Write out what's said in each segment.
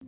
Hi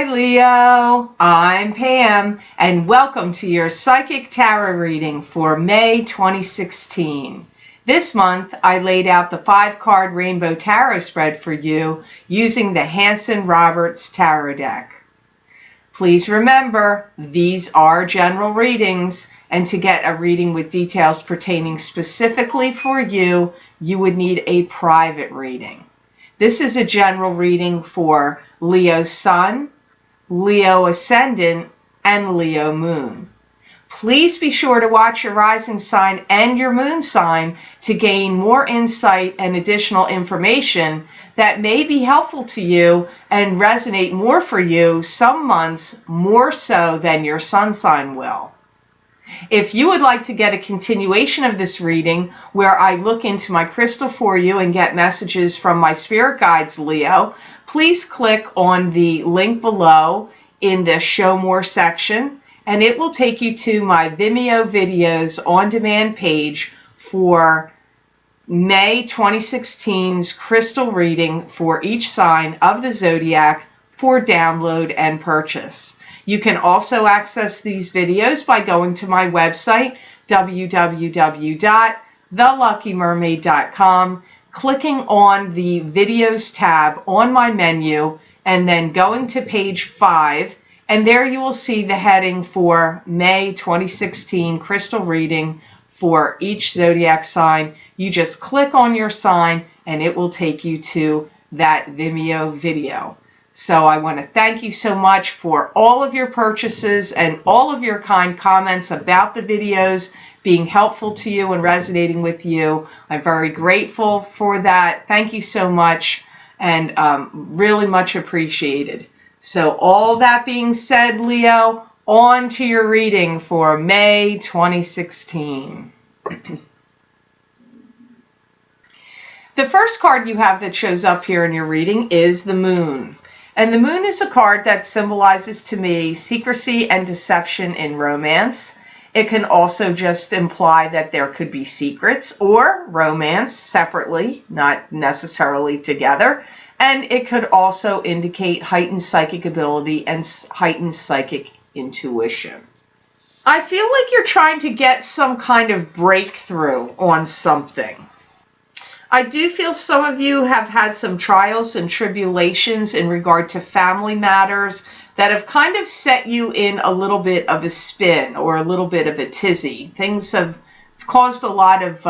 Leo, I'm Pam, and welcome to your Psychic Tarot reading for May 2016. This month, I laid out the 5-card Rainbow Tarot spread for you using the Hanson-Roberts Tarot deck. Please remember, these are general readings, and to get a reading with details pertaining specifically for you, you would need a private reading. This is a general reading for Leo Sun, Leo Ascendant, and Leo Moon. Please be sure to watch your rising sign and your moon sign to gain more insight and additional information that may be helpful to you and resonate more for you some months more so than your sun sign will. If you would like to get a continuation of this reading where I look into my crystal for you and get messages from my spirit guides, Leo, please click on the link below in the Show More section, and it will take you to my Vimeo videos on demand page for May 2016's crystal reading for each sign of the zodiac for download and purchase. You can also access these videos by going to my website, www.theluckymermaid.com, clicking on the Videos tab on my menu, and then going to page 5, and there you will see the heading for May 2016 crystal reading for each zodiac sign. You just click on your sign, and it will take you to that Vimeo video. So I want to thank you so much for all of your purchases and all of your kind comments about the videos being helpful to you and resonating with you. I'm very grateful for that. Thank you so much, and really much appreciated. So all that being said, Leo, on to your reading for May 2016. The first card you have that shows up here in your reading is the Moon. And the Moon is a card that symbolizes to me secrecy and deception in romance. It can also just imply that there could be secrets or romance separately, not necessarily together. And it could also indicate heightened psychic ability and heightened psychic intuition. I feel like you're trying to get some kind of breakthrough on something. I do feel some of you have had some trials and tribulations in regard to family matters that have kind of set you in a little bit of a spin or a little bit of a tizzy. It's caused a lot of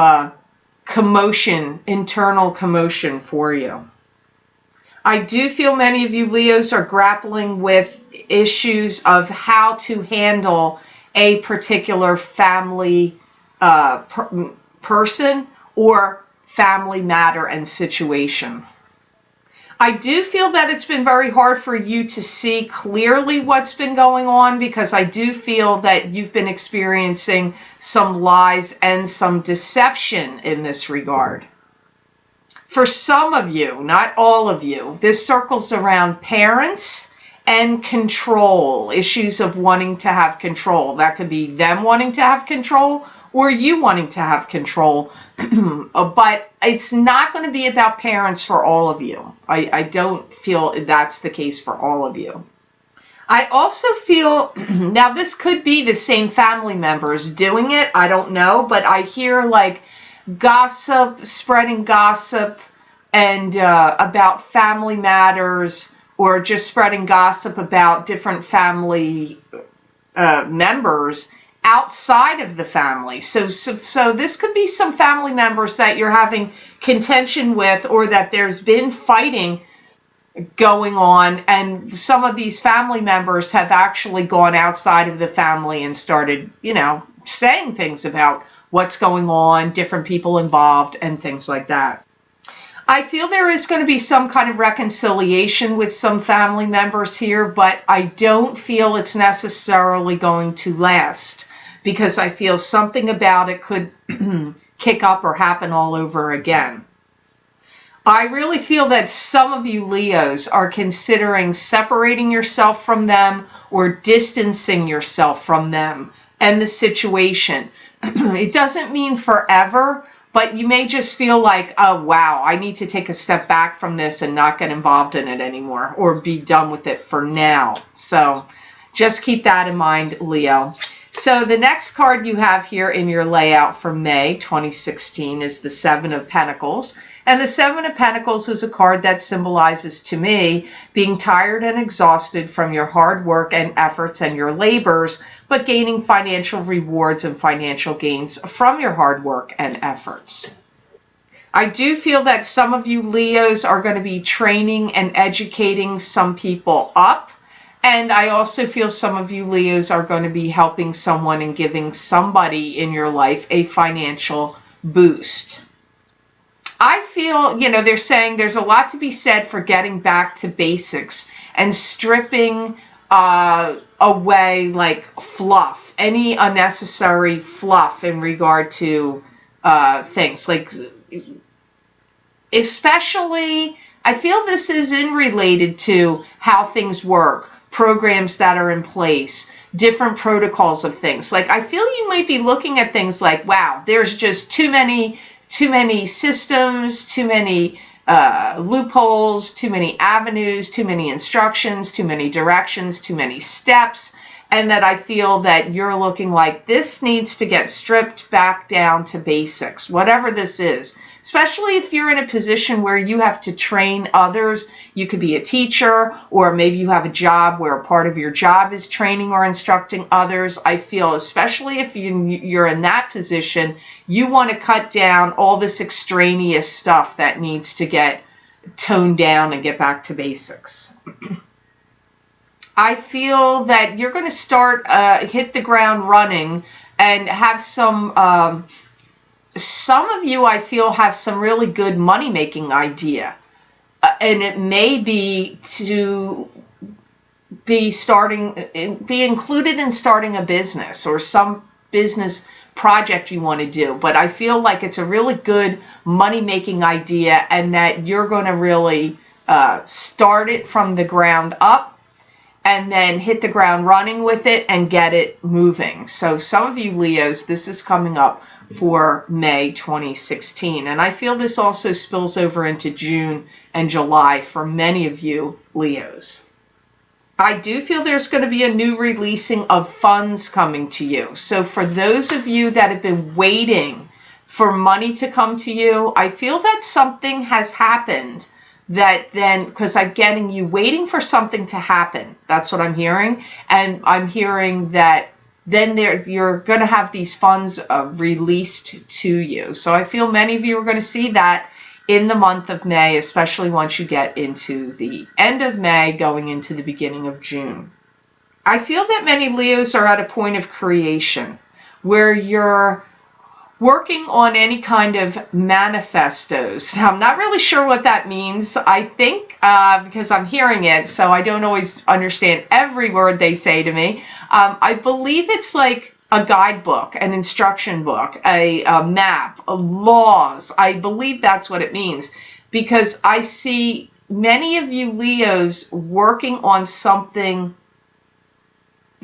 commotion, internal commotion for you. I do feel many of you Leos are grappling with issues of how to handle a particular family person or family matter and situation. I do feel that it's been very hard for you to see clearly what's been going on, because I do feel that you've been experiencing some lies and some deception in this regard. For some of you, not all of you, this circles around parents and control, issues of wanting to have control. That could be them wanting to have control or you wanting to have control. But it's not going to be about parents for all of you. I don't feel that's the case for all of you. I also feel, now this could be the same family members doing it, I don't know, but I hear like gossip, spreading gossip and about family matters, or just spreading gossip about different family members outside of the family. So this could be some family members that you're having contention with, or that there's been fighting going on, and some of these family members have actually gone outside of the family and started, saying things about what's going on, different people involved, and things like that. I feel there is going to be some kind of reconciliation with some family members here, but I don't feel it's necessarily going to last, because I feel something about it could kick up or happen all over again. I really feel that some of you Leos are considering separating yourself from them or distancing yourself from them and the situation. It doesn't mean forever, but you may just feel like, oh, wow, I need to take a step back from this and not get involved in it anymore or be done with it for now. So just keep that in mind, Leo. So the next card you have here in your layout for May 2016 is the Seven of Pentacles. And the Seven of Pentacles is a card that symbolizes to me being tired and exhausted from your hard work and efforts and your labors, but gaining financial rewards and financial gains from your hard work and efforts. I do feel that some of you Leos are going to be training and educating some people up. And I also feel some of you Leos are going to be helping someone and giving somebody in your life a financial boost. I feel, they're saying there's a lot to be said for getting back to basics and stripping away like fluff, any unnecessary fluff in regard to things. Like, especially, I feel this is related to how things work, programs that are in place, different protocols of things. Like, I feel you might be looking at things like, wow, there's just too many systems, too many loopholes, too many avenues, too many instructions, too many directions, too many steps, and that I feel that you're looking like this needs to get stripped back down to basics, whatever this is. Especially if you're in a position where you have to train others. You could be a teacher, or maybe you have a job where a part of your job is training or instructing others. I feel, especially if you're in that position, you want to cut down all this extraneous stuff that needs to get toned down and get back to basics. I feel that you're going to start, hit the ground running and have some of you, I feel, have some really good money-making idea. And it may be to be included in starting a business or some business project you want to do. But I feel like it's a really good money-making idea and that you're going to really start it from the ground up and then hit the ground running with it and get it moving. So some of you Leos, this is coming up for May 2016. And I feel this also spills over into June and July for many of you Leos. I do feel there's going to be a new releasing of funds coming to you. So for those of you that have been waiting for money to come to you, I feel that something has happened that then, because I'm getting you waiting for something to happen. That's what I'm hearing. And I'm hearing that then you're going to have these funds released to you. So I feel many of you are going to see that in the month of May, especially once you get into the end of May, going into the beginning of June. I feel that many Leos are at a point of creation where you're working on any kind of manifestos. Now, I'm not really sure what that means. I think, because I'm hearing it, so I don't always understand every word they say to me. I believe it's like a guidebook, an instruction book, a map, laws. I believe that's what it means, because I see many of you Leos working on something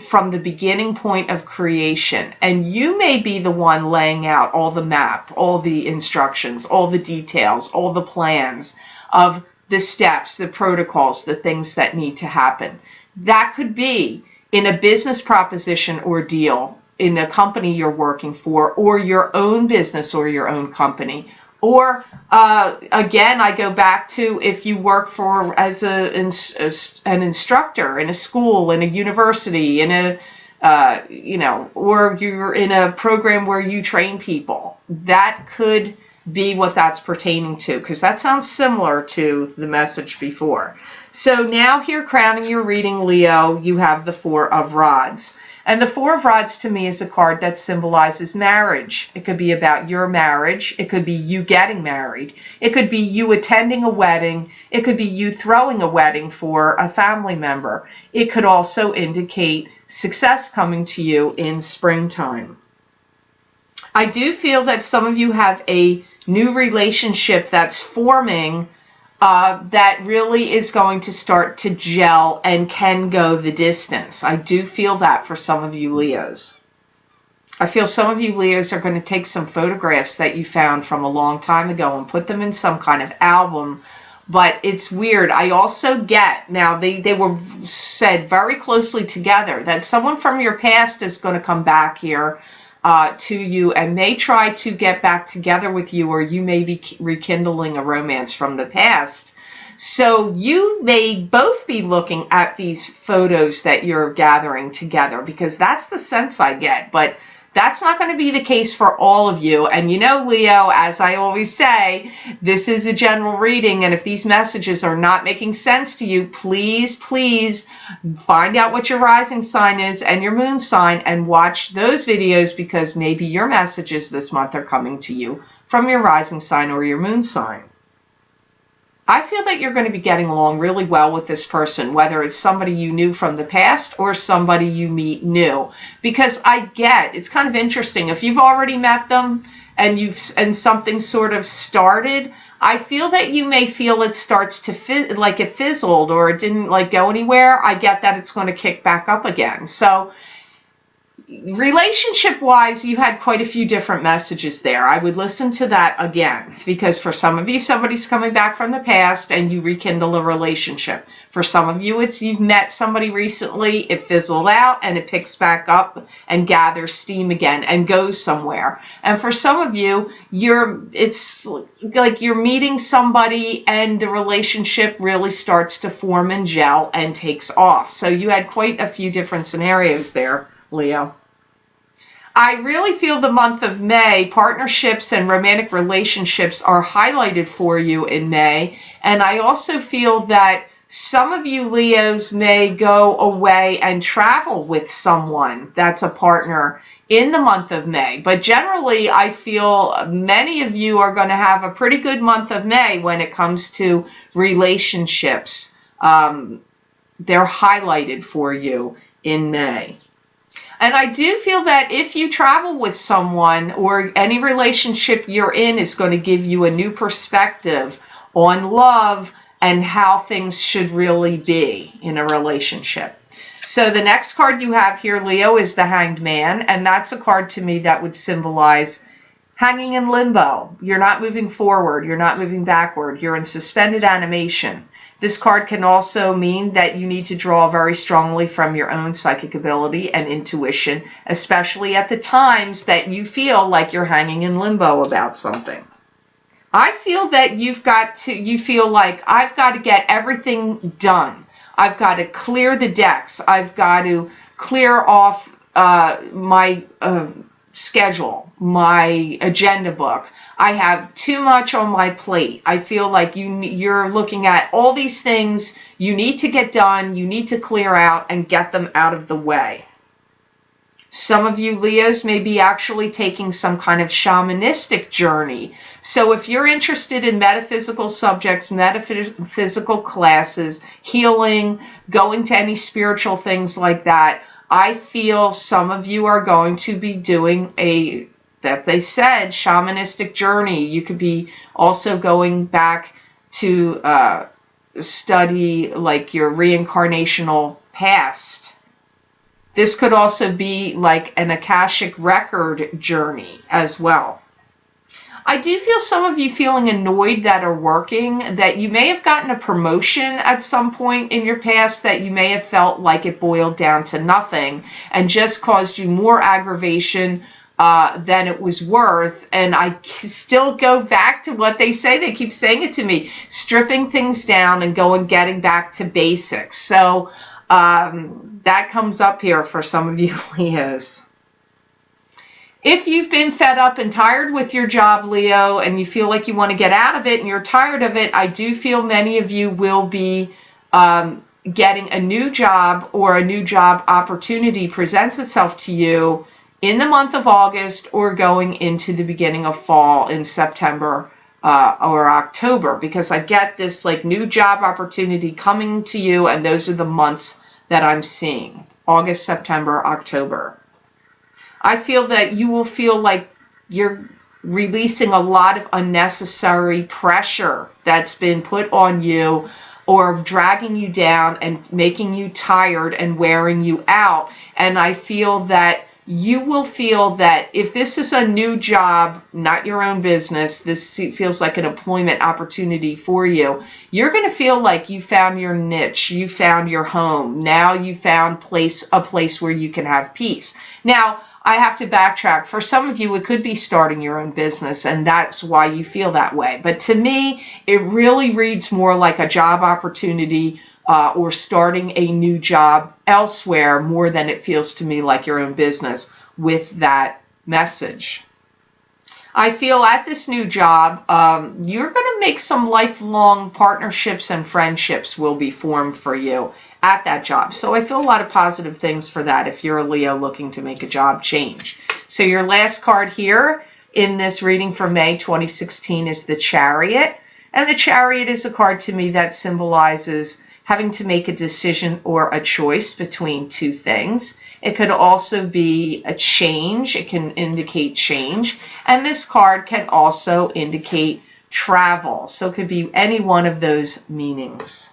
from the beginning point of creation, and you may be the one laying out all the map, all the instructions, all the details, all the plans of the steps, the protocols, the things that need to happen. That could be in a business proposition or deal, in a company you're working for, or your own business or your own company. Or again, I go back to if you work for as an instructor in a school, in a university, in a or you're in a program where you train people. That could be what that's pertaining to, because that sounds similar to the message before. So now here, crowning your reading, Leo, you have the Four of Rods. And the Four of Rods to me is a card that symbolizes marriage. It could be about your marriage. It could be you getting married. It could be you attending a wedding. It could be you throwing a wedding for a family member. It could also indicate success coming to you in springtime. I do feel that some of you have a new relationship that's forming that really is going to start to gel and can go the distance. I do feel that for some of you Leos. I feel some of you Leos are going to take some photographs that you found from a long time ago and put them in some kind of album. But it's weird. I also get, now they were said very closely together, that someone from your past is going to come back here to you and may try to get back together with you, or you may be rekindling a romance from the past. So you may both be looking at these photos that you're gathering together, because that's the sense I get. But that's not going to be the case for all of you. And you know, Leo, as I always say, this is a general reading. And if these messages are not making sense to you, please, please find out what your rising sign is and your moon sign and watch those videos, because maybe your messages this month are coming to you from your rising sign or your moon sign. I feel that you're going to be getting along really well with this person, whether it's somebody you knew from the past or somebody you meet new. Because I get, it's kind of interesting, if you've already met them and something sort of started, I feel that you may feel it starts to like it fizzled or it didn't like go anywhere. I get that it's going to kick back up again. So relationship-wise, you had quite a few different messages there. I would listen to that again, because for some of you, somebody's coming back from the past and you rekindle a relationship. For some of you, it's you've met somebody recently, it fizzled out, and it picks back up and gathers steam again and goes somewhere. And for some of you, it's like you're meeting somebody and the relationship really starts to form and gel and takes off. So you had quite a few different scenarios there, Leo. I really feel the month of May, partnerships and romantic relationships are highlighted for you in May. And I also feel that some of you Leos may go away and travel with someone that's a partner in the month of May. But generally, I feel many of you are going to have a pretty good month of May when it comes to relationships. They're highlighted for you in May. And I do feel that if you travel with someone or any relationship you're in is going to give you a new perspective on love and how things should really be in a relationship. So the next card you have here, Leo, is the Hanged Man. And that's a card to me that would symbolize hanging in limbo. You're not moving forward. You're not moving backward. You're in suspended animation. This card can also mean that you need to draw very strongly from your own psychic ability and intuition, especially at the times that you feel like you're hanging in limbo about something. I feel that you feel like I've got to get everything done. I've got to clear the decks. I've got to clear off my schedule, my agenda book. I have too much on my plate. I feel like you're looking at all these things you need to get done, you need to clear out and get them out of the way. Some of you Leos may be actually taking some kind of shamanistic journey. So if you're interested in metaphysical subjects, metaphysical classes, healing, going to any spiritual things like that, I feel some of you are going to be doing that they said, shamanistic journey. You could be also going back to study like your reincarnational past. This could also be like an Akashic record journey as well. I do feel some of you feeling annoyed that are working, that you may have gotten a promotion at some point in your past that you may have felt like it boiled down to nothing and just caused you more aggravation than it was worth. And I still go back to what they say. They keep saying it to me, stripping things down and getting back to basics. So that comes up here for some of you Leos. If you've been fed up and tired with your job, Leo, and you feel like you want to get out of it and you're tired of it, I do feel many of you will be getting a new job, or a new job opportunity presents itself to you in the month of August or going into the beginning of fall in September or October, because I get this like new job opportunity coming to you, and those are the months that I'm seeing: August, September, October. I feel that you will feel like you're releasing a lot of unnecessary pressure that's been put on you, or dragging you down and making you tired and wearing you out. And I feel that you will feel that if this is a new job, not your own business, this feels like an employment opportunity for you, you're going to feel like you found your niche, you found your home. Now you found a place where you can have peace. Now, I have to backtrack. For some of you, it could be starting your own business, and that's why you feel that way. But to me, it really reads more like a job opportunity or starting a new job elsewhere, more than it feels to me like your own business with that message. I feel at this new job, you're going to make some lifelong partnerships and friendships will be formed for you at that job. So I feel a lot of positive things for that if you're a Leo looking to make a job change. So your last card here in this reading for May 2016 is the Chariot. And the Chariot is a card to me that symbolizes having to make a decision or a choice between two things. It could also be a change. It can indicate change. And this card can also indicate travel. So it could be any one of those meanings.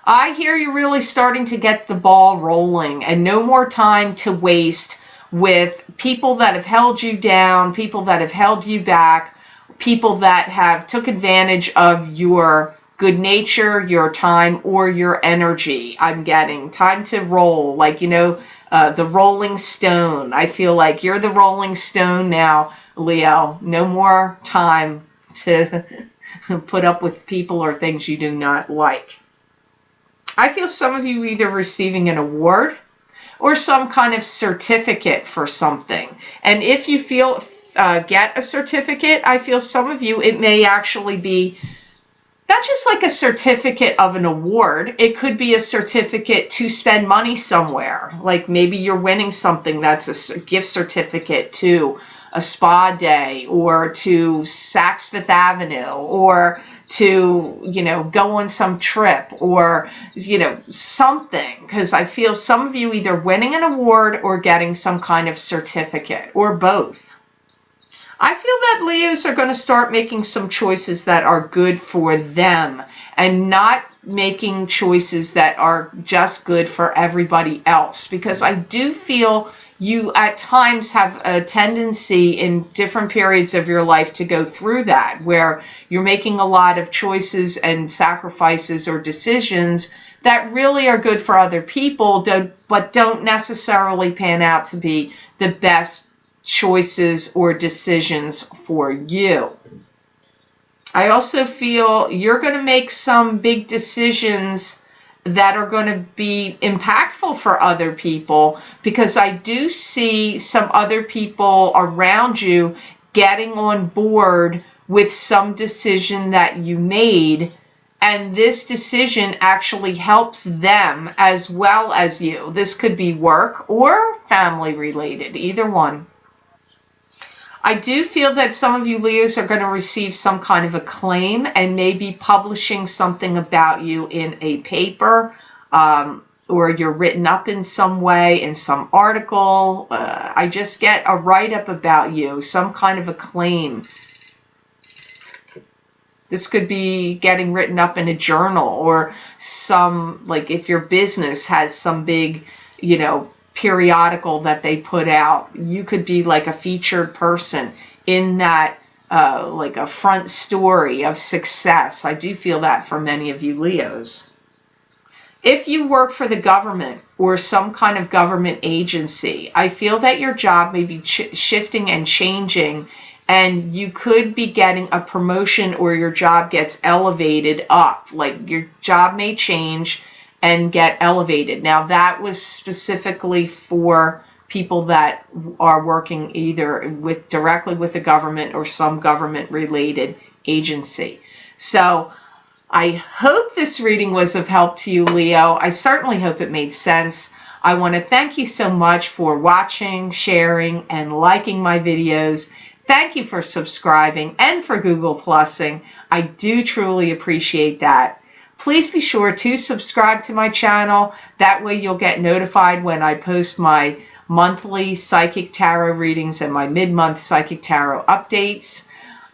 I hear you're really starting to get the ball rolling and no more time to waste with people that have held you down, people that have held you back, people that have took advantage of your good nature, your time, or your energy. I'm getting time to roll, like, the Rolling Stone. I feel like you're the Rolling Stone now, Leo. No more time to put up with people or things you do not like. I feel some of you either receiving an award or some kind of certificate for something. And if you get a certificate, I feel some of you, it may actually be not just like a certificate of an award. It could be a certificate to spend money somewhere. Like maybe you're winning something that's a gift certificate to a spa day or to Saks Fifth Avenue or to, go on some trip or, something. Because I feel some of you either winning an award or getting some kind of certificate or both. I feel that Leos are going to start making some choices that are good for them and not making choices that are just good for everybody else, because I do feel you at times have a tendency in different periods of your life to go through that, where you're making a lot of choices and sacrifices or decisions that really are good for other people, but don't necessarily pan out to be the best choices or decisions for you. I also feel you're going to make some big decisions that are going to be impactful for other people, because I do see some other people around you getting on board with some decision that you made, and this decision actually helps them as well as you. This could be work or family related, either one. I do feel that some of you Leos are going to receive some kind of acclaim and maybe publishing something about you in a paper, or you're written up in some way in some article. I just get a write-up about you, some kind of acclaim. This could be getting written up in a journal, or like if your business has some big, periodical that they put out. You could be like a featured person in that, like a front story of success. I do feel that for many of you Leos. If you work for the government or some kind of government agency, I feel that your job may be shifting and changing, and you could be getting a promotion or your job gets elevated up. Like your job may change and get elevated. Now that was specifically for people that are working either directly with the government or some government related agency. So I hope this reading was of help to you, Leo. I certainly hope it made sense. I want to thank you so much for watching, sharing, and liking my videos. Thank you for subscribing and for Google Plusing. I do truly appreciate that. Please be sure to subscribe to my channel. That way you'll get notified when I post my monthly psychic tarot readings and my mid-month psychic tarot updates.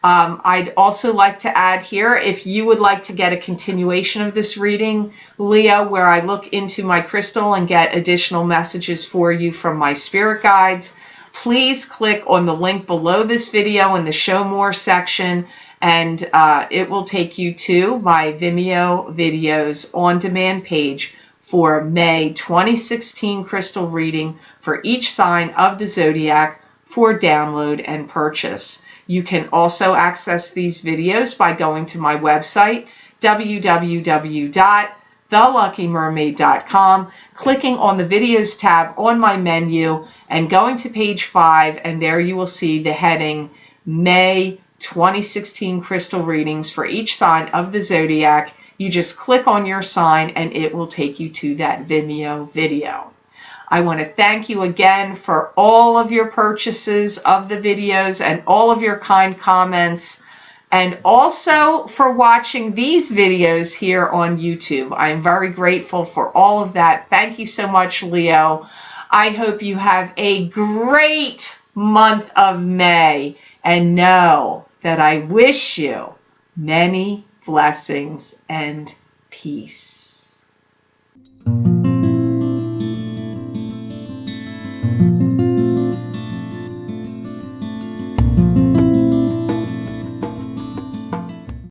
I'd also like to add here, if you would like to get a continuation of this reading, Leo, where I look into my crystal and get additional messages for you from my spirit guides, please click on the link below this video in the Show More section, and it will take you to my Vimeo videos on demand page for May 2016 crystal reading for each sign of the zodiac for download and purchase. You can also access these videos by going to my website, www.theluckymermaid.com, clicking on the videos tab on my menu and going to page 5, and there you will see the heading May 2016 crystal readings for each sign of the zodiac. You just click on your sign and it will take you to that Vimeo video. I want to thank you again for all of your purchases of the videos and all of your kind comments, and also for watching these videos here on YouTube. I am very grateful for all of that. Thank you so much, Leo. I hope you have a great month of May, and know that I wish you many blessings and peace.